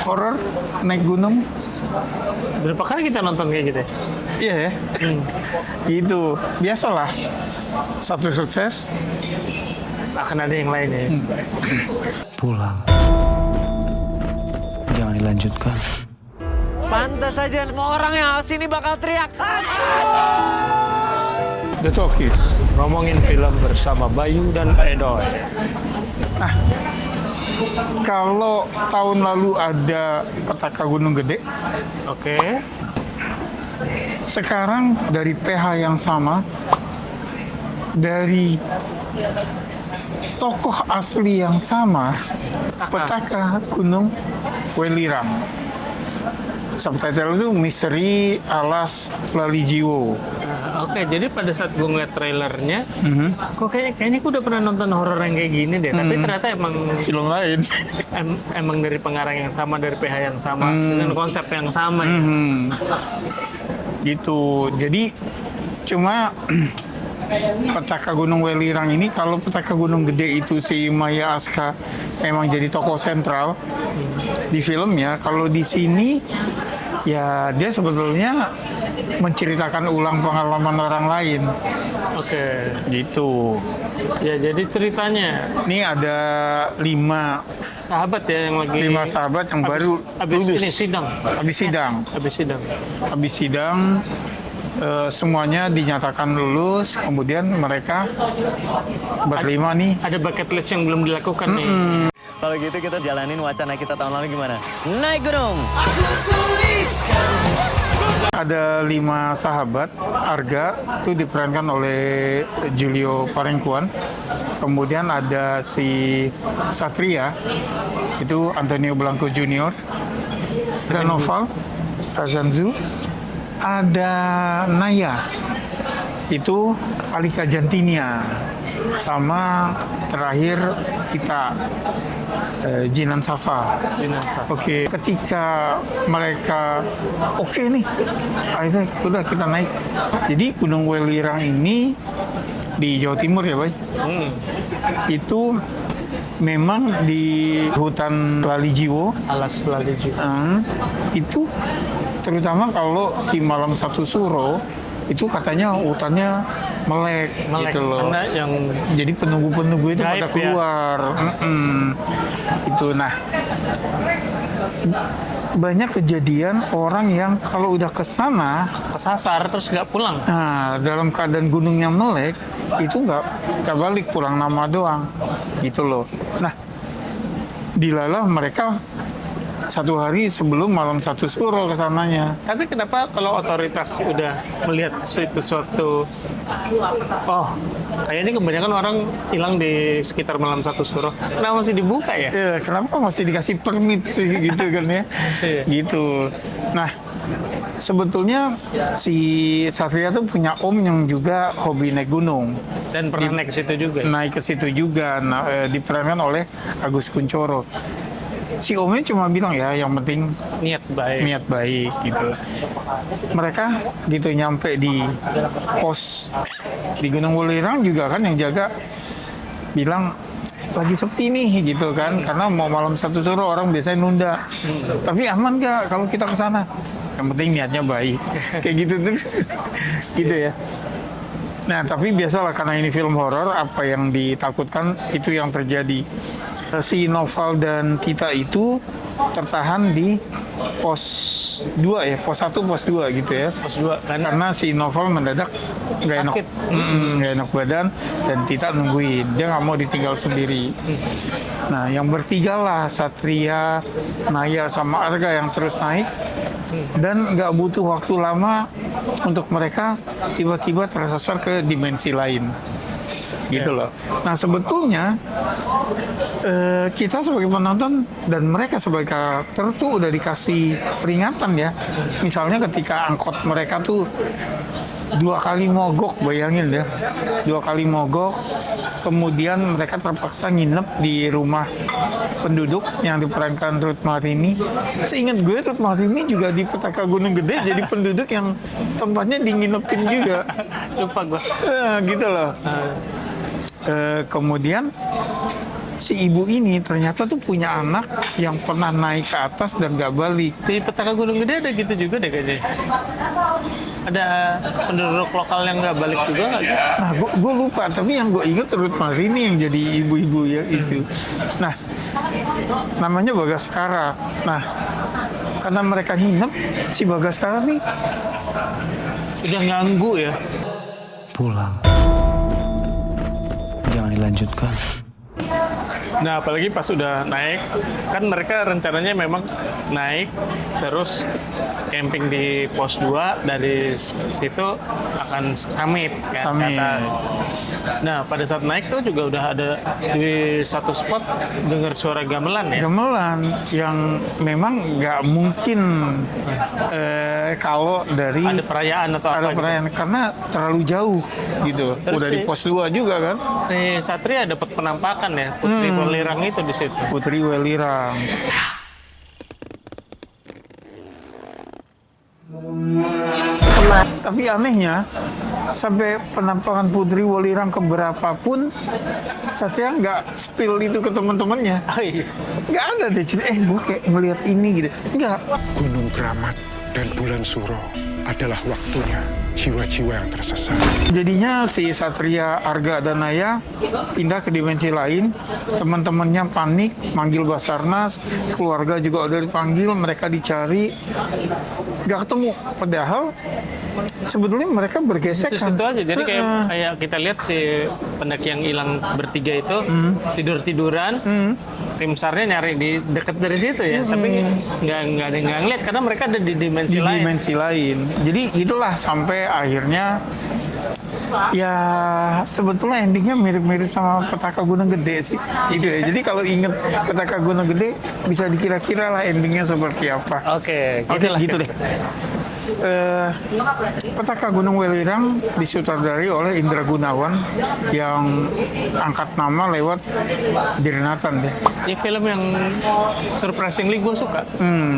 horor naik gunung. Berapa kali kita nonton kayak gitu ya? Iya ya. Itu biasalah. Satu sukses Akan ada yang lain ya. Pulang. Jangan dilanjutkan. Pantas saja semua orang yang sini bakal teriak. The Talkies. Ngomongin film bersama Bayu dan Edoy. Kalau tahun lalu ada Petaka Gunung Gede, Oke. sekarang dari PH yang sama, dari tokoh asli yang sama, Petaka Gunung Welirang. Subtitle itu Misteri Alas Lali Jiwo. Nah, oke, jadi pada saat gue ngeliat trailernya, kok kayaknya gue udah pernah nonton horor yang kayak gini deh. Tapi ternyata emang Film lain. emang dari pengarang yang sama, dari PH yang sama, dengan konsep yang sama ya. Gitu. Jadi cuma Petaka Gunung Welirang ini, kalau Petaka Gunung Gede itu si Maya Aska emang jadi tokoh sentral di filmnya. Kalau di sini ya dia sebetulnya menceritakan ulang pengalaman orang lain. Oke. Gitu. Ya, jadi ceritanya Ini ada 5 sahabat ya yang lagi sahabat yang baru habis lulus. ini sidang. Habis sidang. Habis sidang. Semuanya dinyatakan lulus, kemudian mereka berlima nih. Ada bucket list yang belum dilakukan nih. Kalau gitu kita jalanin wacana kita tahun lalu gimana? Naik gunung. Ada 5 sahabat. Arga itu diperankan oleh Julio Parengkuan. Kemudian ada si Satria, itu Antonio Blanco Junior. Ada Noval Razanzu. Ada Naya, itu Alika Jantinia. Sama terakhir kita Jinan Safa. Jenazah. Oke, ketika mereka oke nih, akhirnya udah kita naik. Jadi Gunung Welirang ini di Jawa Timur ya, Bay. Itu memang di hutan Lali Jiwo. Alas Lali Jiwo. Itu terutama kalau di malam satu suro itu katanya hutannya melek gitu loh. Karena yang Jadi penunggu-penunggu itu gaib pada ya? keluar. Itu nah banyak kejadian orang yang kalau udah ke sana, kesasar terus nggak pulang. nah dalam keadaan gunungnya melek itu nggak balik, pulang nama doang gitu loh. Nah dilalah mereka 1 hari sebelum malam satu suro ke sananya. Tapi kenapa kalau otoritas udah melihat suatu kayaknya kebanyakan orang hilang di sekitar malam satu suro, kenapa masih dibuka ya? Kenapa masih dikasih permit sih gitu kan ya? Iya. Gitu. Nah, sebetulnya si Satria tuh punya om yang juga hobi naik gunung. Dan pernah naik ke situ juga. Naik ke situ juga, diperankan oleh Agus Kuncoro. Si omnya cuma bilang ya, yang penting Niat baik. niat baik gitu. Mereka gitu nyampe di pos di Gunung Welirang juga kan, yang jaga bilang lagi sepi nih gitu kan, karena mau malam satu sore orang biasanya nunda. Tapi aman nggak kalau kita ke sana? Yang penting niatnya baik. Kayak gitu terus gitu ya. Nah, tapi biasalah karena ini film horor, apa yang ditakutkan itu yang terjadi. Si Noval dan Tita itu tertahan di pos 2 ya, pos 1, pos 2 gitu ya. Pos 2 Karena si Noval mendadak nggak enak, Sakit. nggak enak badan, dan Tita nungguin, dia nggak mau ditinggal sendiri. Nah, yang bertiga lah, Satria, Naya, sama Arga yang terus naik, dan nggak butuh waktu lama untuk mereka tiba-tiba tersasar ke dimensi lain. Gitu loh. Nah, sebetulnya kita sebagai penonton dan mereka sebagai karakter tuh udah dikasih peringatan ya. Misalnya ketika angkot mereka tuh 2 kali mogok, bayangin ya, 2 kali mogok, kemudian mereka terpaksa nginep di rumah penduduk yang diperankan Ruth Marini. Seingat gue Ruth Marini juga di Petaka Gunung Gede jadi penduduk yang tempatnya dinginepin juga. lupa gue. Gitu loh. Kemudian si ibu ini ternyata tuh punya anak yang pernah naik ke atas dan gak balik. Di Petaka Gunung Gede ada gitu juga deh kayaknya. Ada penduduk lokal yang nggak balik juga nggak sih? Nah, gue lupa, tapi yang gue ingat Ruth Marini yang jadi ibu-ibu ya itu. Nah, namanya Bagaskara. Nah, karena mereka nginep, si Bagaskara nih Udah ganggu ya. Pulang. Jangan dilanjutkan. Nah, apalagi pas udah naik, kan mereka rencananya memang naik terus camping di pos 2, dari situ akan summit kan, Summit. ke atas. Nah, pada saat naik tuh juga udah ada di satu spot dengar suara gamelan ya. gamelan yang memang nggak mungkin kalau dari Ada perayaan atau apa ada gitu. perayaan karena terlalu jauh gitu. Terus Udah di si- pos 2 juga kan. Si Satria dapat penampakan ya, Putri Welirang itu di situ. Putri Welirang. Tapi anehnya sampai penampakan Putri Welirang keberapapun Satria nggak spill itu ke teman-temannya. Oh iya. Nggak ada deh cerita, gue kayak ngeliat ini gitu. Nggak. Gunung Keramat dan bulan Suro adalah waktunya jiwa-jiwa yang tersesat. Jadinya si Satria, Arga, dan Naya pindah ke dimensi lain. Teman-temannya panik, manggil Basarnas, keluarga juga udah dipanggil, mereka dicari, nggak ketemu. Padahal sebetulnya mereka bergesek Itu kan. situ aja. Jadi kayak kita lihat si pendaki yang hilang bertiga itu tidur-tiduran. Tim SAR-nya nyari di dekat dari situ ya. Tapi nggak ada yang ngeliat karena mereka ada di dimensi di lain. dimensi lain. Jadi itulah sampai akhirnya ya sebetulnya endingnya mirip-mirip sama Petaka Gunung Gede sih. Gitu ya. Jadi kalau inget Petaka Gunung Gede bisa dikira-kira lah endingnya seperti apa. Oke, Oke, lah gitu deh. Petaka Gunung Welirang disutradarai oleh Indra Gunawan yang angkat nama lewat Dirnatan deh. Ini film yang surprisingly gue suka.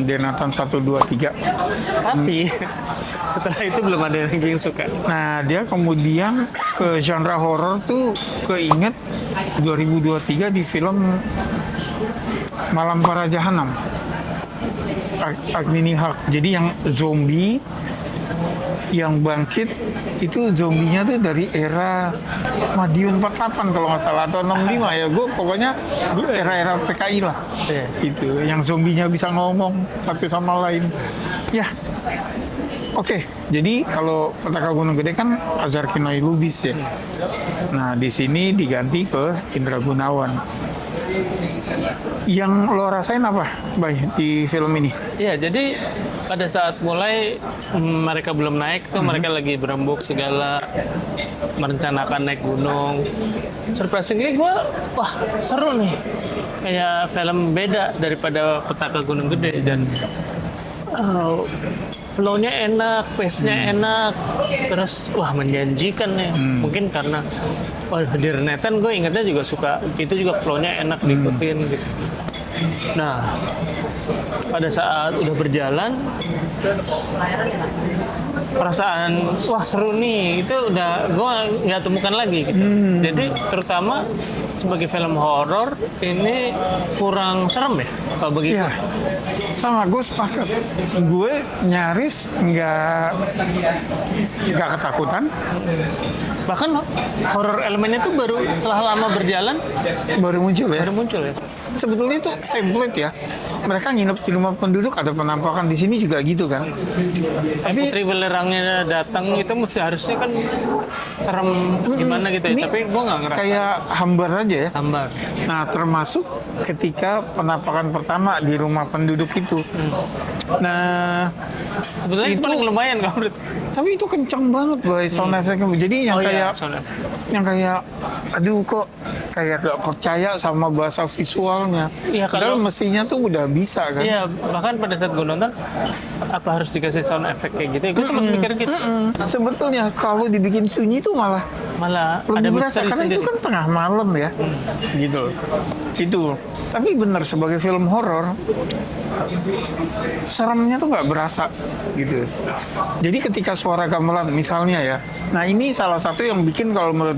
Dirnatan 1, 2, 3. Tapi setelah itu belum ada yang suka. Nah, dia kemudian ke genre horor tuh keinget 2023 di film Malam Para Jahanam. Agni Nihak. Jadi yang zombie yang bangkit itu zombinya tuh dari era Madiun 48 kalau nggak salah atau 65 ya. Gue pokoknya era-era PKI lah. Iya. Gitu. Yang zombinya bisa ngomong satu sama lain. Ya. Oke, jadi kalau Petaka Gunung Gede kan Azhar Kinoi Lubis ya. Nah, di sini diganti ke Indra Gunawan. Yang lo rasain apa, Bay, di film ini? Iya, jadi pada saat mulai mereka belum naik tuh mereka lagi berembuk segala merencanakan naik gunung. Surprisingly gue, wah seru nih. Kayak film beda daripada Petaka Gunung Gede dan flow-nya enak, pace-nya enak, terus wah menjanjikan nih. Mungkin karena di Renatan gue ingatnya juga suka, itu juga flow-nya enak diikutin gitu. Nah, pada saat udah berjalan, perasaan wah seru nih itu udah gue nggak temukan lagi gitu. Jadi terutama sebagai film horor ini kurang serem ya kalau begitu. Iya, sama gue sepakat. Gue nyaris nggak ketakutan, Bahkan horor elemennya tuh baru setelah lama berjalan baru muncul ya. baru muncul ya. Sebetulnya itu template ya. Mereka nginep di rumah penduduk, ada penampakan di sini juga gitu kan. Tapi Putri Welirangnya datang itu mesti harusnya kan serem gimana gitu ya. ini Tapi gue nggak ngerasa kayak hambar aja ya. hambar. Nah, termasuk ketika penampakan pertama di rumah penduduk itu. Nah, Sebetulnya itu Itu- paling lumayan kalau menurut. tapi itu kencang banget boy sound effect-nya. Jadi yang Oh iya, kayak sound effect. yang kayak aduh kok kayak gak percaya sama bahasa visualnya. Iya, Padahal kalau- mestinya tuh udah bisa kan. Iya, bahkan pada saat gue nonton apa harus dikasih sound effect kayak gitu? Gue sempat mikir gitu. Sebetulnya kalau dibikin sunyi itu malah Malah ada lebih berasa misteri karena sendiri. itu kan tengah malam ya. Gitu. Itu. Tapi benar sebagai film horor seremnya tuh nggak berasa gitu. Jadi ketika suara gamelan misalnya ya. Nah, ini salah satu yang bikin kalau menurut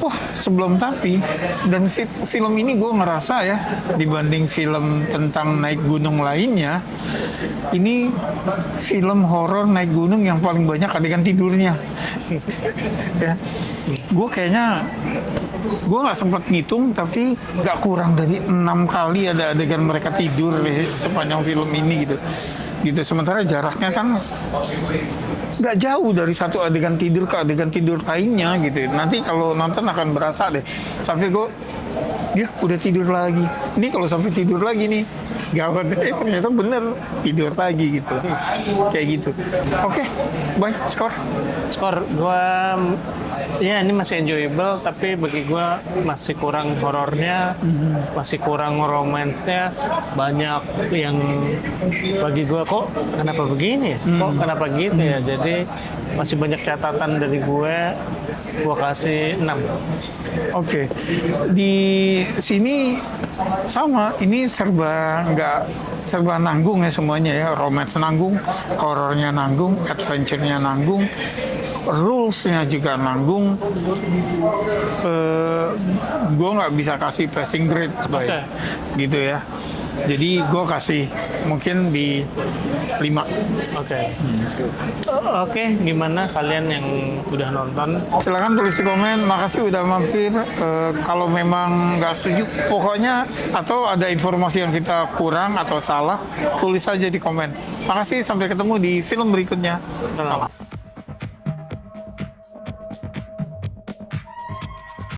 wah sebelum tapi, dan film ini gue ngerasa ya dibanding film tentang naik gunung lainnya, ini film horor naik gunung yang paling banyak adegan tidurnya. Ya, gue kayaknya gue nggak sempat ngitung tapi nggak kurang dari 6 kali ada adegan mereka tidur deh sepanjang film ini gitu. Sementara jaraknya kan nggak jauh dari satu adegan tidur ke adegan tidur lainnya gitu. Nanti kalau nonton akan berasa deh. Sampai gue, dia udah tidur lagi. Ini kalau sampai tidur lagi nih, gawat. Ternyata bener tidur lagi gitu. Kayak gitu. Oke, bye. Skor. Gua ya ini masih enjoyable, tapi bagi gua masih kurang horornya, masih kurang romansnya, banyak yang bagi gua kok kenapa begini ya, kok kenapa gitu ya. Jadi masih banyak catatan dari gua kasih 6. Oke. Di sini sama, ini serba nanggung ya semuanya ya. Romance nanggung, horornya nanggung, adventure-nya nanggung, rules-nya juga nanggung. Gue nggak bisa kasih passing grade baik, gitu ya. Jadi gue kasih mungkin di 5. Oke, gimana kalian yang udah nonton? Silahkan tulis di komen. Makasih udah mampir. Kalau memang nggak setuju, pokoknya atau ada informasi yang kita kurang atau salah, tulis aja di komen. Makasih, sampai ketemu di film berikutnya. Salam.